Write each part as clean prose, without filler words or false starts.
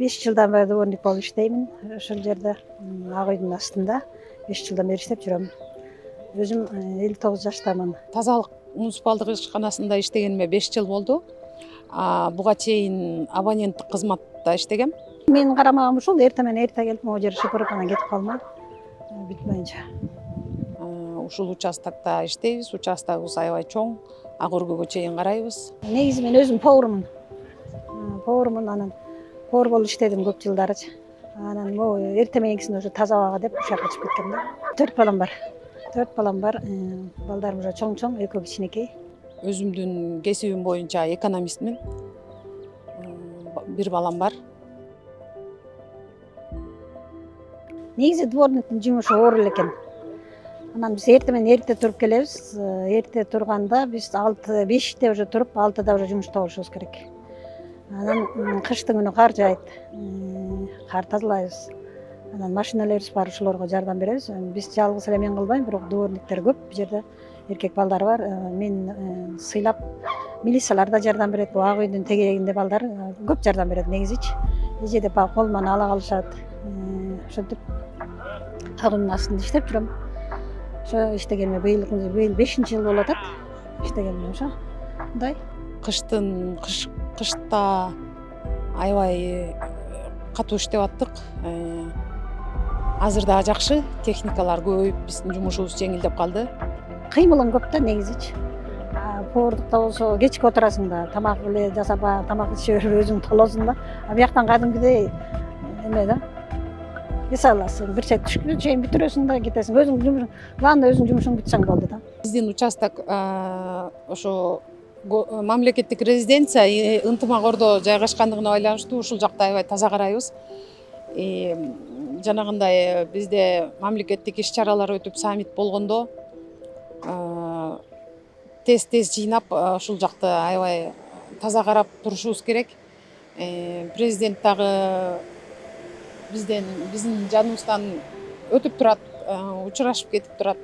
5 жылдан бeri дворник болуп иштеймин. Ошол жерде ак үйдүн астында 5 жылдан бeri иштеп жүрөм. Өзүм 59 жаштамын. Тазалык муниципалдык ишканасында иштегениме 5 жыл болду. Буга чейин абоненттик кызматта иштегем. Менин карамагым ушул, эрте менен эрте келип могу жерде шыпырып анан кетип калмай бүтмөйүнчө. Ушул участокто иштейбиз. Участогубуз аябай чоң. Ак өргөгө чейин карайбыз. Негизи мен өзүм повармын. Повармын, анан повар болуп иштедим көп жылдарчы. Анан могу эрте мененкисин уже таза абага деп ушул жака чыгып кеткем да. 4 балам бар. 4 балам бар. Балдарым уже чоң, экөө кичинекей. Өзүмдүн кесибим боюнча экономистмин. Бир балам бар. Негизи дворниктин жумушу оор эле экен. Анан биз эрте менен эрте туруп келебиз. Эрте турганда биз 5те уже туруп, 6да уже жумушта болушубуз керек. Анан кыштын күнү кар жаайт. Кар тазалайбыз. Анан машиналарыбыз бар, ошолорго жардам беребиз. Биз жалгыз эле мен кылбайм, бирок дворниктер көп. Бул жерде эркек балдар бар. Мен сыйлап, милициялар да жардам берет. Ак үйдүн тегерегинде балдар көп жардам берет негизичи. Эже деп колунан ала калышат. Ошентип ак үйдүн астында иштеп жүрөм. Ошо иштегениме быйыл 5-жыл болуп атат. Иштегениме ошо. Мындай. Кышта аябай катуу иштеп аттык. Азыр дагы жакшы, техникалар көбөйүп, биздин жумушубуз жеңилдеп калды. Кыймылың көп да негизичи. Повардыкта болсо кечке отурасың да, тамак эле жасап, тамак ичип өзүң толосуң да. Бияктан кадимкидей эме да. Эсе аласың, бир чет түшкүнө чейин бүтүрөсүң да кетесиң. Өзүң жумушуң, главное өзүң жумушуңду бүтсөң болду да. Биздин участок ошо мамлекеттик резиденция Ынтымак-Ордо жайгашкандыгына байланыштуу ушул жакта аябай таза карайбыз. Жанагындай бизде мамлекеттик иш-чаралар өтүп, саммит болгондо тез жыйнап ушул жакты аябай таза карап турушубуз керек. Президент дагы биздин жаныбыздан өтүп турат, учурашып кетип турат.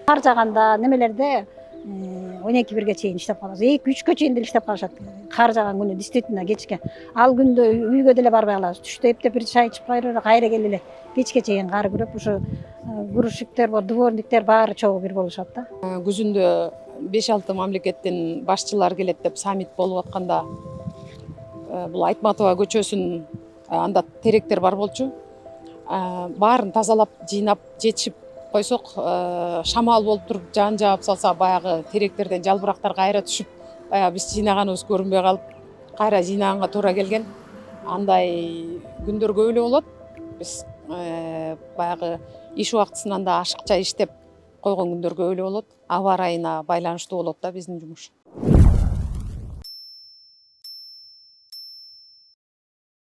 Кар жааганда немелерде 12-1ге чейин иштеп калабыз. 2-3кө чейин деле иштеп калышат. Кар жааган күнү действительно кечке. Ал күндө үйгө деле барбай калабыз. Түштө эптеп бир чай ичип кайра келип эле кечке чейин кар күрөп, ушу грузчиктер, дворниктер баары чогуу бир болушат да. Күзүндө 5-6 мамлекеттин башчылары келет деп саммит болуп атканда бул Айтматова көчөсүн анда теректер бар болчу. Баарын тазалап, жыйнап, жетишип койсок, шамал болуп туруп жан жаап салса, баягы теректерден жалбырактар кайра түшүп, баягы биз жыйнаганыбыз көрүнбөй калып, кайра жыйнаганга туура келген. Андай күндөр көп эле болот. Биз баягы иш убактысынан да ашыкча иштеп койгон күндөр көп эле болот. Аба ырайына байланыштуу болот да биздин жумуш.